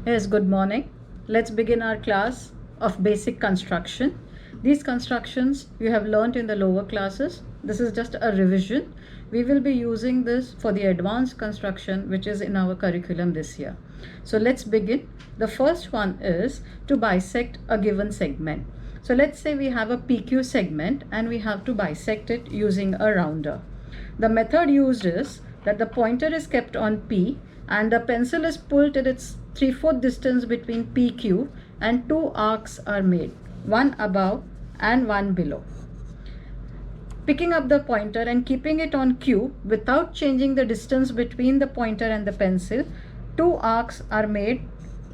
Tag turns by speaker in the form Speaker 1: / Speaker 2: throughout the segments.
Speaker 1: Yes, good morning. Let's begin our class of basic construction. These constructions you have learnt in the lower classes. This is just a revision. We will be using this for the advanced construction which is in our curriculum this year. So let's begin. The first one is to bisect a given segment. So let's say we have a PQ segment and we have to bisect it using a rounder. The method used is that the pointer is kept on P and the pencil is pulled till its 3/4 distance between PQ and two arcs are made, one above and one below. Picking up the pointer and keeping it on Q without changing the distance between the pointer and the pencil, two arcs are made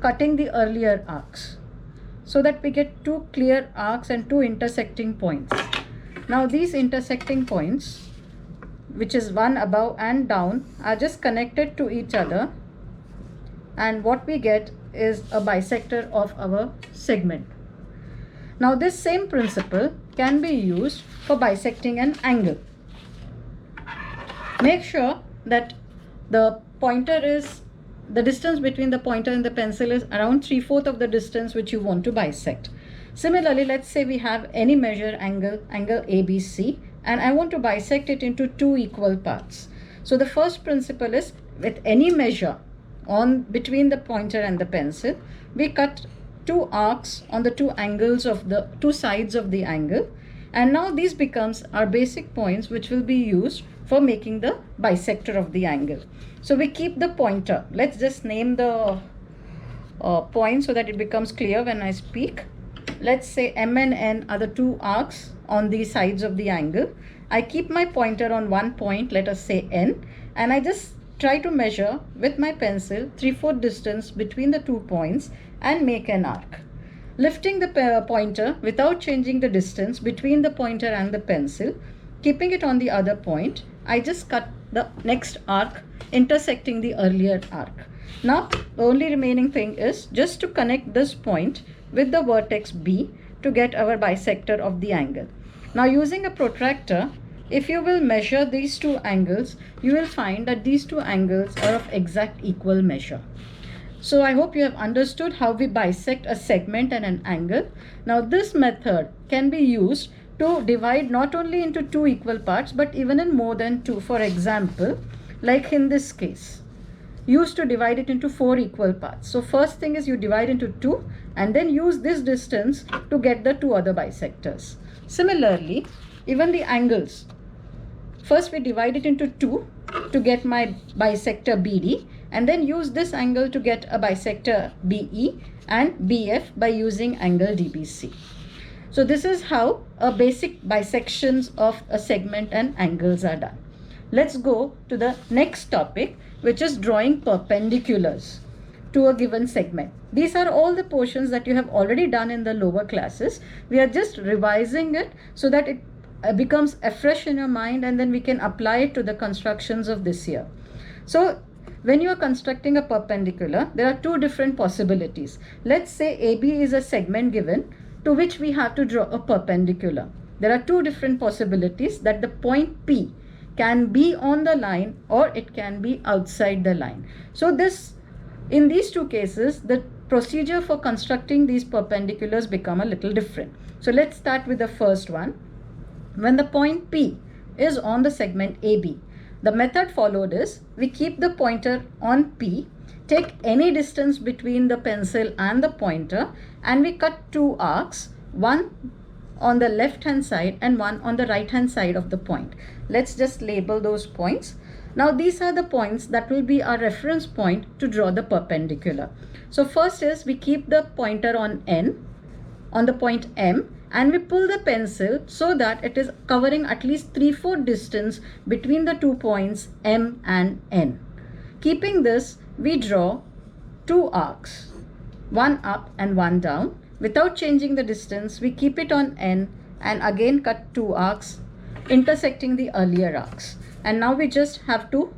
Speaker 1: cutting the earlier arcs so that we get two clear arcs and two intersecting points. Now these intersecting points, which is one above and down, are just connected to each other, and what we get is a bisector of our segment. Now this same principle can be used for bisecting an angle. Make sure that the distance between the pointer and the pencil is around 3/4 of the distance which you want to bisect. Similarly, let's say we have any measure angle ABC, and I want to bisect it into two equal parts. So the first principle is, with any measure between the pointer and the pencil, we cut two arcs on the two angles of the two sides of the angle, and now these becomes our basic points which will be used for making the bisector of the angle. So we keep the pointer. Let's just name the point so that it becomes clear when I speak. Let's say M and N are the two arcs on the sides of the angle. I keep my pointer on one point, let us say N, and I just try to measure with my pencil 3/4 distance between the 2 points and make an arc. Lifting the pointer without changing the distance between the pointer and the pencil, keeping it on the other point, I just cut the next arc intersecting the earlier arc. Now the only remaining thing is just to connect this point with the vertex B to get our bisector of the angle. Now using a protractor, if you will measure these two angles, you will find that these two angles are of exact equal measure. So I hope you have understood how we bisect a segment and an angle. Now this method can be used to divide not only into two equal parts but even in more than two. For example, like in this case, used to divide it into 4 equal parts. So first thing is you divide into 2 and then use this distance to get the two other bisectors. Similarly, even the angles. First we divide it into 2 to get my bisector BD, and then use this angle to get a bisector BE and BF by using angle DBC. So this is how a basic bisections of a segment and angles are done. Let's go to the next topic, which is drawing perpendiculars to a given segment. These are all the portions that you have already done in the lower classes. We are just revising it so that it becomes afresh in your mind, and then we can apply it to the constructions of this year. So when you are constructing a perpendicular, there are two different possibilities. Let's say AB is a segment given to which we have to draw a perpendicular. There are two different possibilities, that the point P can be on the line or it can be outside the line. So in these two cases, the procedure for constructing these perpendiculars become a little different. So let's start with the first one. When the point P is on the segment AB, the method followed is we keep the pointer on P, take any distance between the pencil and the pointer, and we cut two arcs, one on the left hand side and one on the right hand side of the point. Let's just label those points. Now these are the points that will be our reference point to draw the perpendicular. So first is we keep the pointer on N, on the point M, and we pull the pencil so that it is covering at least 3/4 distance between the 2 points M and N. Keeping this, we draw two arcs, one up and one down. Without changing the distance, we keep it on N and again cut two arcs intersecting the earlier arcs. And now we just have to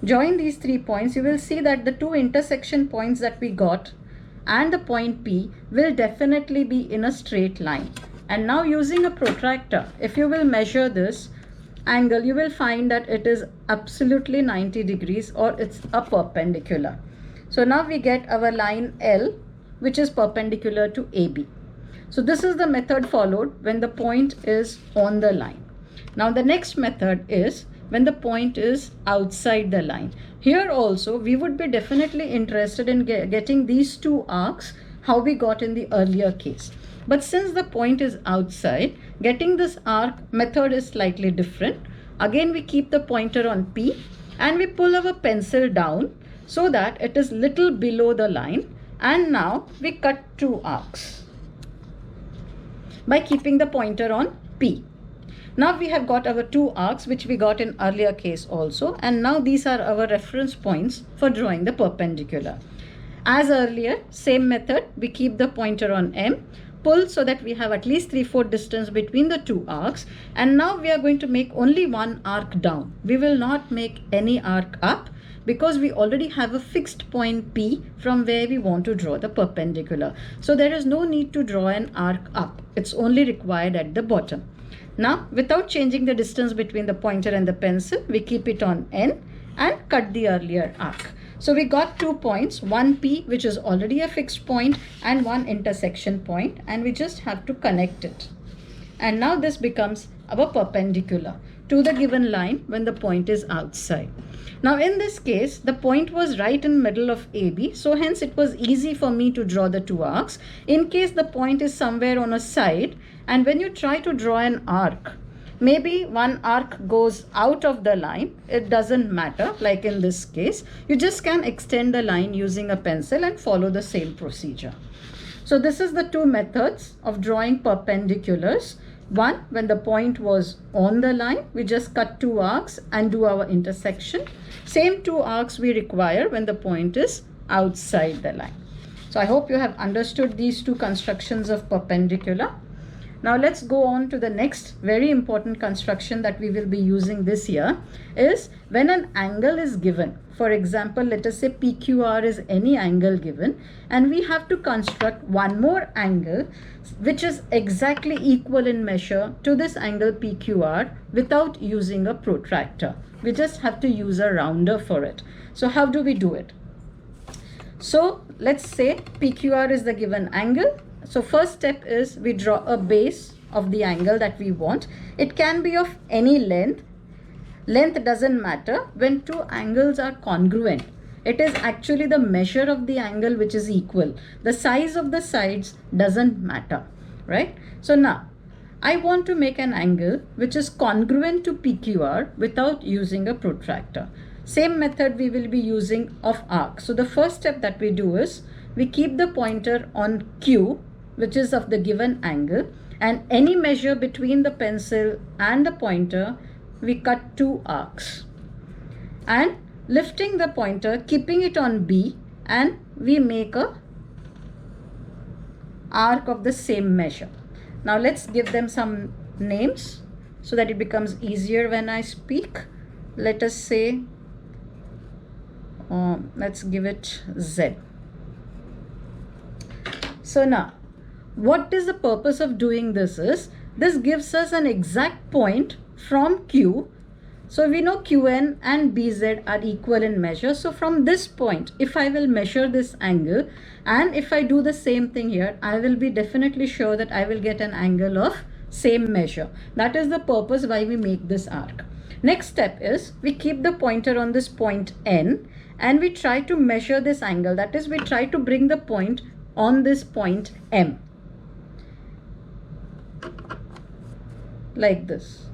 Speaker 1: join these 3 points. You will see that the two intersection points that we got and the point P will definitely be in a straight line. And now using a protractor, if you will measure this angle, you will find that it is absolutely 90 degrees or it's a perpendicular. So now we get our line L, which is perpendicular to AB. So this is the method followed when the point is on the line. Now the next method is when the point is outside the line. Here also we would be definitely interested in getting these two arcs, how we got in the earlier case. But since the point is outside, getting this arc method is slightly different. Again, we keep the pointer on P and we pull our pencil down so that it is little below the line, and now we cut two arcs by keeping the pointer on P. Now we have got our two arcs which we got in earlier case also, and now these are our reference points for drawing the perpendicular. As earlier, same method, we keep the pointer on M, pull so that we have at least 3/4 distance between the two arcs, and now we are going to make only one arc down. We will not make any arc up because we already have a fixed point P from where we want to draw the perpendicular. So there is no need to draw an arc up. It's only required at the bottom. Now, without changing the distance between the pointer and the pencil, we keep it on N and cut the earlier arc. So we got 2 points, one P which is already a fixed point and one intersection point, and we just have to connect it. And now this becomes our perpendicular to the given line when the point is outside. Now in this case, the point was right in middle of AB, so hence it was easy for me to draw the two arcs. In case the point is somewhere on a side, and when you try to draw an arc, maybe one arc goes out of the line, it doesn't matter, like in this case, you just can extend the line using a pencil and follow the same procedure. So this is the two methods of drawing perpendiculars. One, when the point was on the line, we just cut two arcs and do our intersection. Same two arcs we require when the point is outside the line. So I hope you have understood these two constructions of perpendicular. Now let's go on to the next very important construction that we will be using this year, is when an angle is given. For example, let us say PQR is any angle given, and we have to construct one more angle which is exactly equal in measure to this angle PQR without using a protractor. We just have to use a rounder for it. So how do we do it? So let's say PQR is the given angle. So first step is we draw a base of the angle that we want. It can be of any length. Length doesn't matter when two angles are congruent. It is actually the measure of the angle which is equal. The size of the sides doesn't matter, right? So now I want to make an angle which is congruent to PQR without using a protractor. Same method we will be using of arc. So the first step that we do is we keep the pointer on Q, which is of the given angle, and any measure between the pencil and the pointer, we cut two arcs. And lifting the pointer, keeping it on B, and we make a arc of the same measure. Now let's give them some names so that it becomes easier when I speak. Let us say, let's give it Z. So now, what is the purpose of doing this is, this gives us an exact point from Q. So we know QN and BZ are equal in measure. So from this point, if I will measure this angle, and if I do the same thing here, I will be definitely sure that I will get an angle of same measure. That is the purpose why we make this arc. Next step is we keep the pointer on this point N and we try to measure this angle. That is, we try to bring the point on this point M. Like this.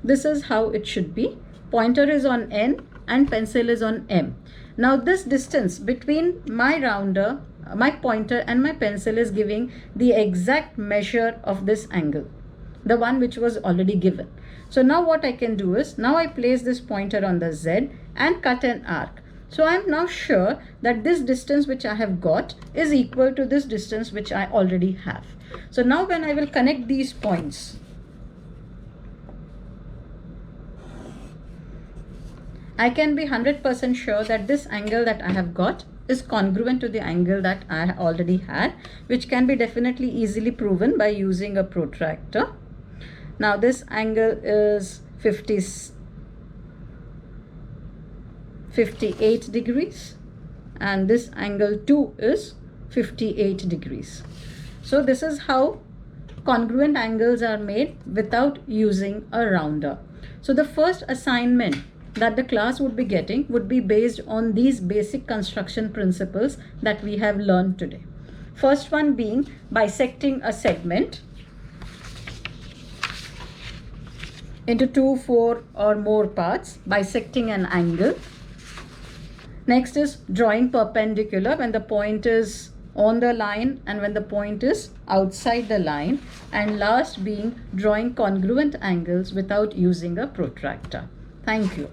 Speaker 1: This is how it should be. Pointer is on N and pencil is on M. Now this distance between my rounder, my pointer and my pencil is giving the exact measure of this angle, the one which was already given. So now what I can do is, now I place this pointer on the Z and cut an arc. So I am now sure that this distance which I have got is equal to this distance which I already have. So now when I will connect these points, I can be 100% sure that this angle that I have got is congruent to the angle that I already had, which can be definitely easily proven by using a protractor. Now this angle is 58 degrees and this angle 2 is 58 degrees. So this is how congruent angles are made without using a rounder. So the first assignment that the class would be getting would be based on these basic construction principles that we have learned today. First one being bisecting a segment into 2, 4 or more parts, bisecting an angle. Next is drawing perpendicular when the point is on the line and when the point is outside the line. And last being drawing congruent angles without using a protractor. Thank you.